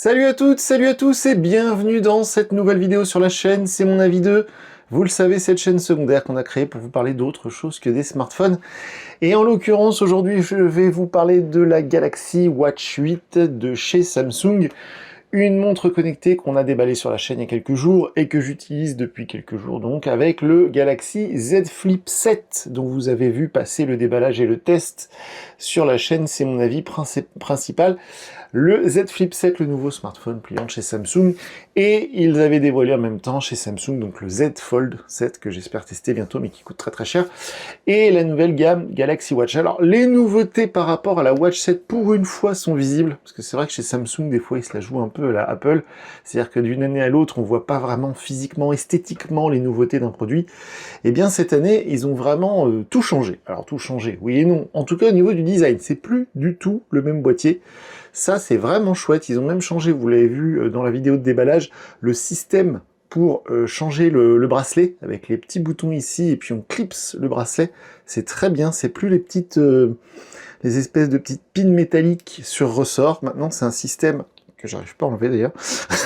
Salut à toutes, salut à tous et bienvenue dans cette nouvelle vidéo sur la chaîne, c'est mon avis 2. Vous le savez, cette chaîne secondaire qu'on a créée pour vous parler d'autre chose que des smartphones. Et en l'occurrence, aujourd'hui, je vais vous parler de la Galaxy Watch 8 de chez Samsung. Une montre connectée qu'on a déballée sur la chaîne il y a quelques jours et que j'utilise depuis quelques jours donc avec le Galaxy Z Flip 7 dont vous avez vu passer le déballage et le test sur la chaîne, c'est mon avis principal. Le Z Flip 7, le nouveau smartphone pliant de chez Samsung, et ils avaient dévoilé en même temps chez Samsung donc le Z Fold 7 que j'espère tester bientôt mais qui coûte très cher, et la nouvelle gamme Galaxy Watch. Alors les nouveautés par rapport à la Watch 7 pour une fois sont visibles, parce que c'est vrai que chez Samsung des fois ils se la jouent un peu à la Apple, c'est-à-dire que d'une année à l'autre on voit pas vraiment physiquement, esthétiquement les nouveautés d'un produit. Et bien cette année ils ont vraiment tout changé. Alors tout changé, oui et non, en tout cas au niveau du design, c'est plus du tout le même boîtier. Ça, c'est vraiment chouette. Ils ont même changé, vous l'avez vu dans la vidéo de déballage, le système pour changer le bracelet, avec les petits boutons ici, et puis on clipse le bracelet. C'est très bien, c'est plus les petites, les espèces de petites pins métalliques sur ressort. Maintenant, c'est un système que j'arrive pas à enlever d'ailleurs,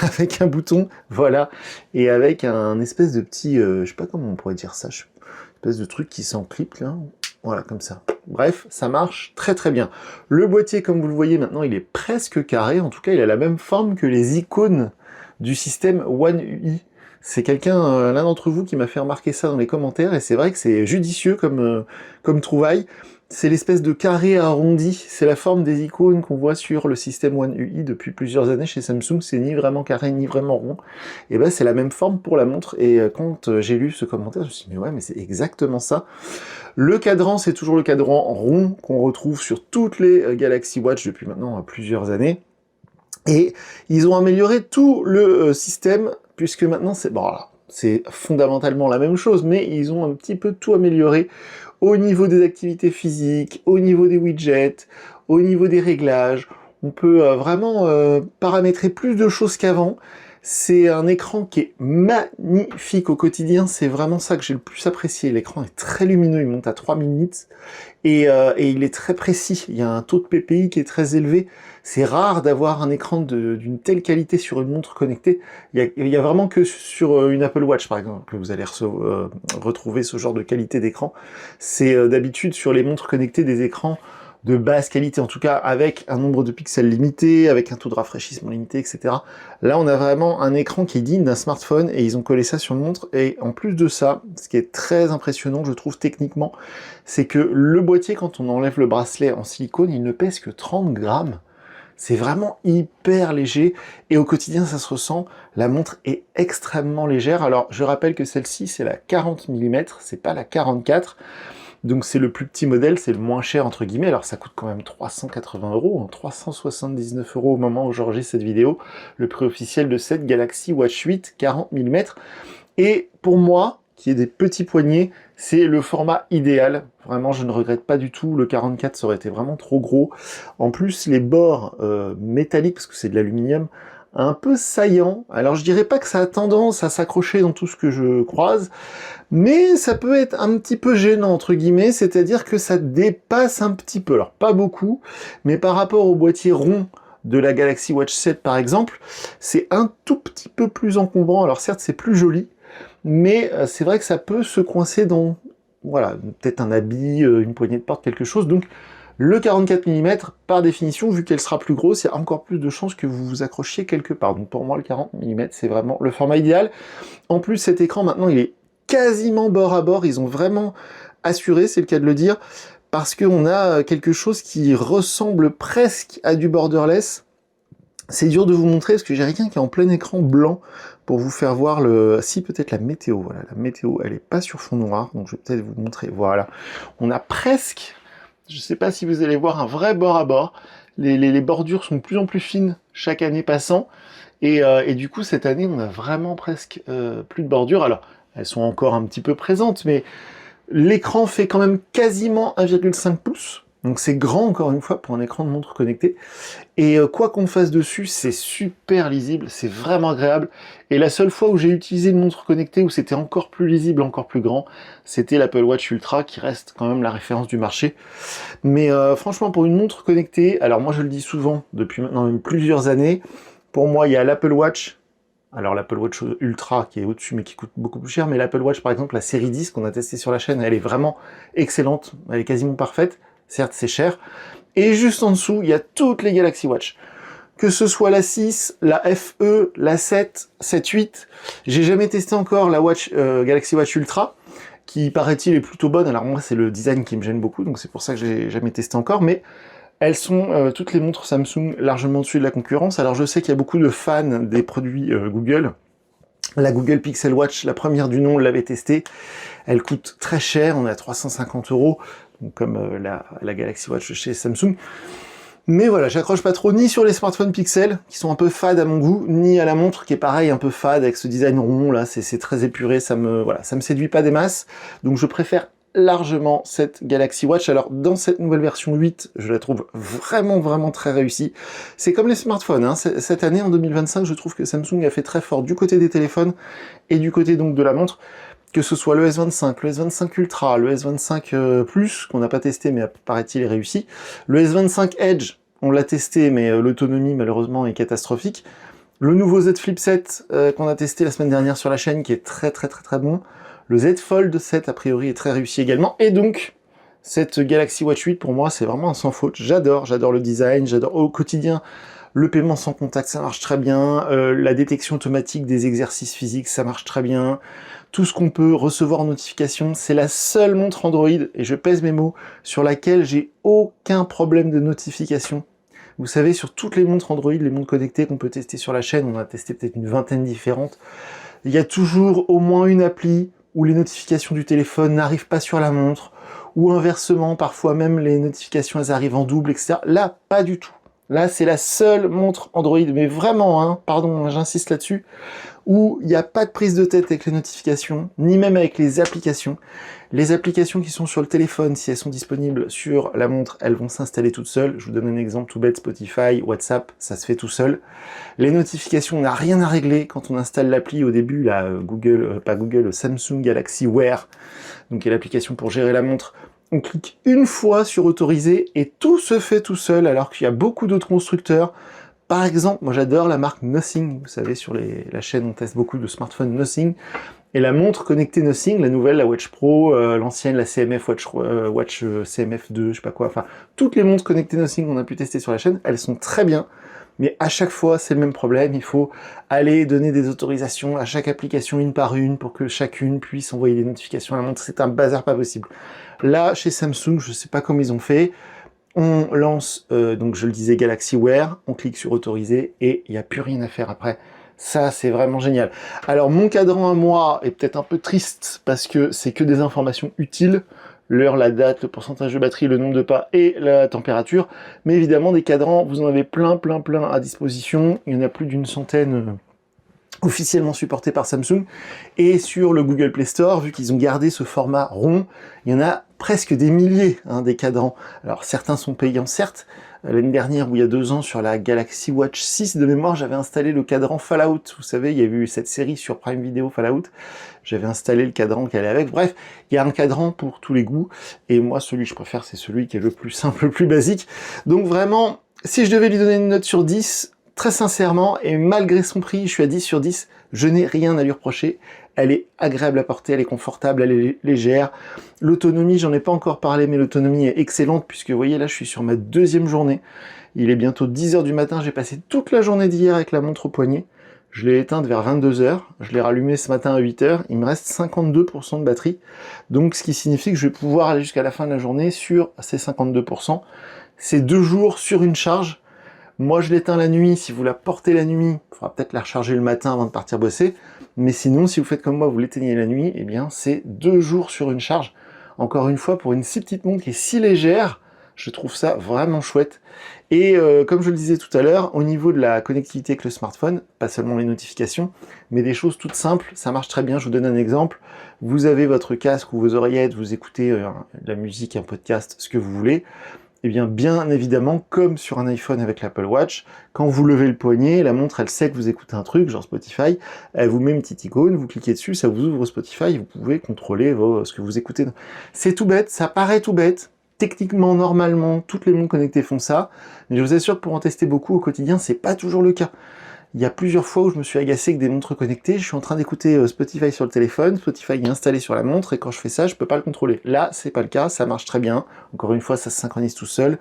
avec un bouton, voilà, et avec un espèce de petit, je sais pas comment on pourrait dire ça, une espèce de truc qui s'enclipe là, voilà, comme ça. Bref, ça marche très très bien. Le boîtier, comme vous le voyez maintenant, il est presque carré, en tout cas il a la même forme que les icônes du système One UI. C'est quelqu'un, l'un d'entre vous, qui m'a fait remarquer ça dans les commentaires, et c'est vrai que c'est judicieux comme trouvaille. C'est l'espèce de carré arrondi, c'est la forme des icônes qu'on voit sur le système One UI depuis plusieurs années chez Samsung, c'est ni vraiment carré ni vraiment rond, et ben c'est la même forme pour la montre, et quand j'ai lu ce commentaire, je me suis dit mais ouais, mais c'est exactement ça. Le cadran, c'est toujours le cadran rond qu'on retrouve sur toutes les Galaxy Watch depuis maintenant plusieurs années, et ils ont amélioré tout le système, puisque maintenant c'est bon, c'est fondamentalement la même chose, mais ils ont un petit peu tout amélioré au niveau des activités physiques, au niveau des widgets, au niveau des réglages. On peut vraiment paramétrer plus de choses qu'avant. C'est un écran qui est magnifique au quotidien, c'est vraiment ça que j'ai le plus apprécié. L'écran est très lumineux, il monte à 3000 nits, et il est très précis. Il y a un taux de PPI qui est très élevé. C'est rare d'avoir un écran d'une telle qualité sur une montre connectée. Il y a vraiment que sur une Apple Watch, par exemple, que vous allez retrouver ce genre de qualité d'écran. C'est d'habitude sur les montres connectées des écrans de basse qualité, en tout cas avec un nombre de pixels limité, avec un taux de rafraîchissement limité, etc. Là, on a vraiment un écran qui est digne d'un smartphone, et ils ont collé ça sur une montre, et en plus de ça, ce qui est très impressionnant, je trouve, techniquement, c'est que le boîtier, quand on enlève le bracelet en silicone, il ne pèse que 30 grammes. C'est vraiment hyper léger, et au quotidien ça se ressent, la montre est extrêmement légère. Alors je rappelle que celle-ci c'est la 40 mm, c'est pas la 44, donc c'est le plus petit modèle, c'est le moins cher entre guillemets, alors ça coûte quand même 380 €, 379 € au moment où j'enregistre cette vidéo, le prix officiel de cette Galaxy Watch 8 40 mm, et pour moi, qui est des petits poignets, c'est le format idéal. Vraiment, je ne regrette pas du tout. Le 44, ça aurait été vraiment trop gros. En plus, les bords métalliques, parce que c'est de l'aluminium, un peu saillants. Alors, je dirais pas que ça a tendance à s'accrocher dans tout ce que je croise, mais ça peut être un petit peu gênant, entre guillemets, c'est-à-dire que ça dépasse un petit peu. Alors, pas beaucoup, mais par rapport au boîtier rond de la Galaxy Watch 7, par exemple, c'est un tout petit peu plus encombrant. Alors, certes, c'est plus joli, mais c'est vrai que ça peut se coincer dans, voilà, peut-être un habit, une poignée de porte, quelque chose. Donc le 44 mm, par définition, vu qu'elle sera plus grosse, il y a encore plus de chances que vous vous accrochiez quelque part. Donc pour moi, le 40 mm, c'est vraiment le format idéal. En plus, cet écran, maintenant, il est quasiment bord à bord. Ils ont vraiment assuré, c'est le cas de le dire, parce qu'on a quelque chose qui ressemble presque à du borderless. C'est dur de vous montrer, parce que j'ai rien qui est en plein écran blanc pour vous faire voir le... Si, peut-être la météo, voilà, la météo, elle est pas sur fond noir, donc je vais peut-être vous montrer, voilà. On a presque, je sais pas si vous allez voir, un vrai bord à bord. Les bordures sont de plus en plus fines chaque année passant, et du coup, cette année, on a vraiment presque plus de bordures. Alors, elles sont encore un petit peu présentes, mais l'écran fait quand même quasiment 1,5 pouces, donc c'est grand encore une fois pour un écran de montre connectée, et quoi qu'on fasse dessus, c'est super lisible, c'est vraiment agréable, et la seule fois où j'ai utilisé une montre connectée où c'était encore plus lisible, encore plus grand, c'était l'Apple Watch Ultra, qui reste quand même la référence du marché. Mais franchement, pour une montre connectée, alors moi je le dis souvent, depuis maintenant même plusieurs années, Pour moi, il y a l'Apple Watch. Alors l'Apple Watch Ultra qui est au-dessus mais qui coûte beaucoup plus cher, mais l'Apple Watch par exemple, la série 10 qu'on a testée sur la chaîne, elle est vraiment excellente, elle est quasiment parfaite, certes c'est cher. Et juste en dessous, il y a toutes les Galaxy Watch. Que ce soit la 6, la FE, la 7, 7, 8, j'ai jamais testé encore la Watch Galaxy Watch Ultra, qui paraît-il est plutôt bonne, alors moi c'est le design qui me gêne beaucoup, donc c'est pour ça que j'ai jamais testé encore, mais elles sont toutes les montres Samsung largement au-dessus de la concurrence. Alors je sais qu'il y a beaucoup de fans des produits Google. La Google Pixel Watch, la première du nom, l'avait testée. Elle coûte très cher, on est à 350 €, donc comme la Galaxy Watch chez Samsung. Mais voilà, j'accroche pas trop ni sur les smartphones Pixel, qui sont un peu fades à mon goût, ni à la montre qui est pareil, un peu fade, avec ce design rond, là, c'est très épuré, ça me séduit pas des masses. Donc je préfère largement cette Galaxy Watch. Alors dans cette nouvelle version 8, je la trouve vraiment très réussie. C'est comme les smartphones, hein. Cette année, en 2025, je trouve que Samsung a fait très fort du côté des téléphones et du côté donc de la montre, que ce soit le S25, le S25 Ultra, le S25 Plus, qu'on n'a pas testé mais paraît-il est réussi, le S25 Edge, on l'a testé mais l'autonomie malheureusement est catastrophique, le nouveau Z Flip 7 qu'on a testé la semaine dernière sur la chaîne qui est très bon, le Z Fold 7 a priori est très réussi également, et donc cette Galaxy Watch 8 pour moi c'est vraiment un sans faute. J'adore le design, j'adore au quotidien le paiement sans contact, ça marche très bien, la détection automatique des exercices physiques, ça marche très bien, tout ce qu'on peut recevoir en notification, c'est la seule montre Android, et je pèse mes mots, sur laquelle j'ai aucun problème de notification. Vous savez, sur toutes les montres Android, les montres connectées qu'on peut tester sur la chaîne, on a testé peut-être une vingtaine différentes, il y a toujours au moins une appli où les notifications du téléphone n'arrivent pas sur la montre, ou inversement, parfois même les notifications elles arrivent en double, etc. Là, pas du tout. Là, c'est la seule montre Android, mais vraiment, hein, pardon, j'insiste là-dessus, où il n'y a pas de prise de tête avec les notifications, ni même avec les applications. Les applications qui sont sur le téléphone, si elles sont disponibles sur la montre, elles vont s'installer toutes seules. Je vous donne un exemple tout bête, Spotify, WhatsApp, ça se fait tout seul. Les notifications, on n'a rien à régler quand on installe l'appli au début, la Samsung Galaxy Wear, donc qui est l'application pour gérer la montre. On clique une fois sur autoriser et tout se fait tout seul, alors qu'il y a beaucoup d'autres constructeurs. Par exemple, moi j'adore la marque Nothing, vous savez, sur la chaîne on teste beaucoup de smartphones Nothing, et la montre connectée Nothing, la nouvelle, la Watch Pro, l'ancienne, la CMF Watch CMF 2, je sais pas quoi, enfin, toutes les montres connectées Nothing qu'on a pu tester sur la chaîne, elles sont très bien, mais à chaque fois c'est le même problème, il faut aller donner des autorisations à chaque application une par une, pour que chacune puisse envoyer des notifications à la montre, c'est un bazar pas possible. Là, chez Samsung, je sais pas comment ils ont fait, on lance, donc je le disais, Galaxy Wear, on clique sur autoriser et il n'y a plus rien à faire après. Ça, c'est vraiment génial. Alors, mon cadran à moi est peut-être un peu triste parce que c'est que des informations utiles. L'heure, la date, le pourcentage de batterie, le nombre de pas et la température. Mais évidemment, des cadrans, vous en avez plein à disposition. Il y en a plus d'une centaine officiellement supportés par Samsung. Et sur le Google Play Store, vu qu'ils ont gardé ce format rond, il y en a presque des milliers, hein, des cadrans. Alors certains sont payants, certes. L'année dernière, ou il y a 2 ans, sur la Galaxy Watch 6 de mémoire, j'avais installé le cadran Fallout. Vous savez, il y a eu cette série sur Prime Video Fallout. J'avais installé le cadran qui allait avec. Bref, il y a un cadran pour tous les goûts. Et moi, celui que je préfère, c'est celui qui est le plus simple, le plus basique. Donc vraiment, si je devais lui donner une note sur 10, très sincèrement, et malgré son prix, je suis à 10 sur 10, je n'ai rien à lui reprocher. Elle est agréable à porter, elle est confortable, elle est légère. L'autonomie, j'en ai pas encore parlé, mais l'autonomie est excellente, puisque vous voyez là, je suis sur ma 2e journée. Il est bientôt 10 h du matin, j'ai passé toute la journée d'hier avec la montre au poignet. Je l'ai éteinte vers 22 h, je l'ai rallumée ce matin à 8 h, il me reste 52% de batterie, donc ce qui signifie que je vais pouvoir aller jusqu'à la fin de la journée sur ces 52%. C'est 2 jours sur une charge. Moi, je l'éteins la nuit. Si vous la portez la nuit, il faudra peut-être la recharger le matin avant de partir bosser. Mais sinon, si vous faites comme moi, vous l'éteignez la nuit, eh bien, c'est 2 jours sur une charge. Encore une fois, pour une si petite montre qui est si légère, je trouve ça vraiment chouette. Et comme je le disais tout à l'heure, au niveau de la connectivité avec le smartphone, pas seulement les notifications, mais des choses toutes simples, ça marche très bien. Je vous donne un exemple. Vous avez votre casque ou vos oreillettes, vous écoutez de la musique, un podcast, ce que vous voulez. Eh bien évidemment, comme sur un iPhone avec l'Apple Watch, quand vous levez le poignet, la montre, elle sait que vous écoutez un truc, genre Spotify, elle vous met une petite icône, vous cliquez dessus, ça vous ouvre Spotify, vous pouvez contrôler ce que vous écoutez. C'est tout bête, ça paraît tout bête. Techniquement, normalement, toutes les montres connectées font ça, mais je vous assure que pour en tester beaucoup au quotidien, c'est pas toujours le cas. il y a plusieurs fois où je me suis agacé avec des montres connectées, je suis en train d'écouter Spotify sur le téléphone, Spotify est installé sur la montre, et quand je fais ça, je peux pas le contrôler. Là, c'est pas le cas, ça marche très bien. Encore une fois, ça se synchronise tout seul,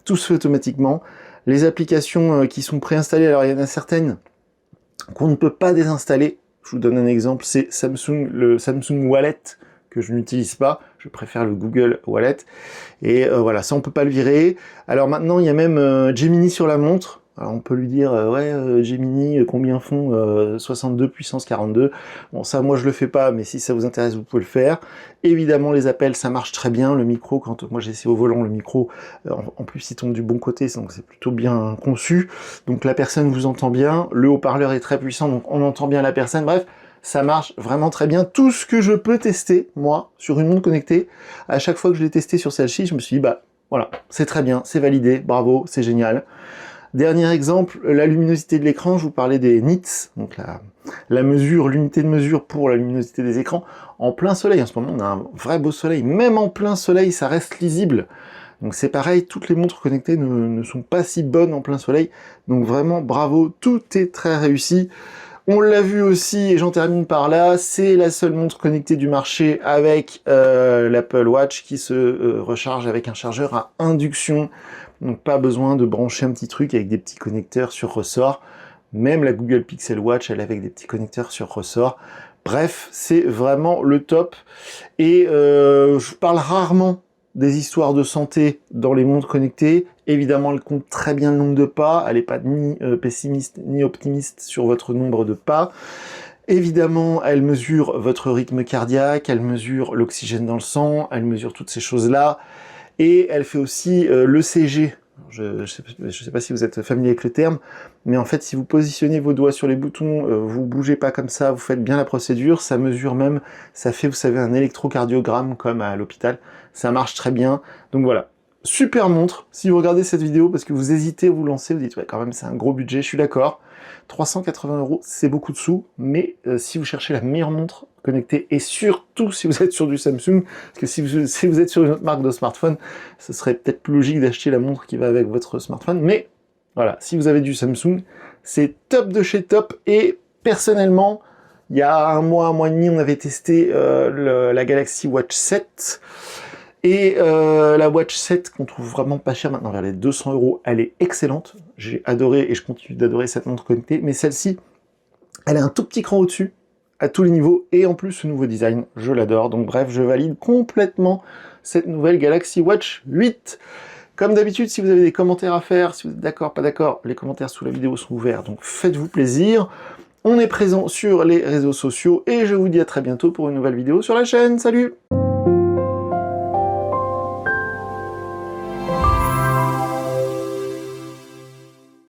tout se fait automatiquement. Les applications qui sont préinstallées, alors il y en a certaines qu'on ne peut pas désinstaller. Je vous donne un exemple, c'est le Samsung Wallet, que je n'utilise pas, je préfère le Google Wallet, et voilà, ça on peut pas le virer. Alors maintenant, il y a même Gemini sur la montre. Alors on peut lui dire, ouais, Gemini, combien font 62 puissance 42? Bon, ça, moi, je le fais pas, mais si ça vous intéresse, vous pouvez le faire. Évidemment, les appels, ça marche très bien. Le micro, quand moi, j'essaie au volant, le micro, en plus, il tombe du bon côté, donc c'est plutôt bien conçu. Donc la personne vous entend bien. Le haut-parleur est très puissant, donc on entend bien la personne. Bref, ça marche vraiment très bien. Tout ce que je peux tester, moi, sur une montre connectée, à chaque fois que je l'ai testé sur celle-ci, je me suis dit, bah, voilà, c'est très bien, c'est validé, bravo, c'est génial. Dernier exemple, la luminosité de l'écran, je vous parlais des nits, donc la mesure, l'unité de mesure pour la luminosité des écrans, en plein soleil. En ce moment, on a un vrai beau soleil. Même en plein soleil, ça reste lisible. Donc c'est pareil, toutes les montres connectées ne sont pas si bonnes en plein soleil. Donc vraiment, bravo, tout est très réussi. On l'a vu aussi, et j'en termine par là, c'est la seule montre connectée du marché avec l'Apple Watch qui se recharge avec un chargeur à induction. Donc pas besoin de brancher un petit truc avec des petits connecteurs sur ressort. Même la Google Pixel Watch, elle est avec des petits connecteurs sur ressort. Bref, c'est vraiment le top. Et je parle rarement des histoires de santé dans les montres connectées. Évidemment, elle compte très bien le nombre de pas. Elle n'est pas ni pessimiste ni optimiste sur votre nombre de pas. Évidemment, elle mesure votre rythme cardiaque, elle mesure l'oxygène dans le sang, elle mesure toutes ces choses-là. Et elle fait aussi l'ECG. Je sais pas si vous êtes familier avec le terme, mais en fait, si vous positionnez vos doigts sur les boutons, vous bougez pas comme ça, vous faites bien la procédure, ça mesure même, ça fait, vous savez, un électrocardiogramme comme à l'hôpital. Ça marche très bien. Donc voilà, super montre. Si vous regardez cette vidéo parce que vous hésitez à vous lancer, vous dites, ouais, quand même, c'est un gros budget, je suis d'accord. 380 €, c'est beaucoup de sous, mais si vous cherchez la meilleure montre connectée, et surtout si vous êtes sur du Samsung, parce que si vous êtes sur une autre marque de smartphone, ce serait peut-être plus logique d'acheter la montre qui va avec votre smartphone, mais voilà, si vous avez du Samsung, c'est top de chez top, et personnellement, il y a un mois et demi, on avait testé la Galaxy Watch 7, et la Watch 7 qu'on trouve vraiment pas cher maintenant, vers les 200 €, elle est excellente. J'ai adoré et je continue d'adorer cette montre connectée, mais celle-ci, elle a un tout petit cran au-dessus, à tous les niveaux, et en plus ce nouveau design, je l'adore. Donc bref, je valide complètement cette nouvelle Galaxy Watch 8. Comme d'habitude, si vous avez des commentaires à faire, si vous êtes d'accord, pas d'accord, les commentaires sous la vidéo sont ouverts, donc faites-vous plaisir. On est présent sur les réseaux sociaux, et je vous dis à très bientôt pour une nouvelle vidéo sur la chaîne. Salut!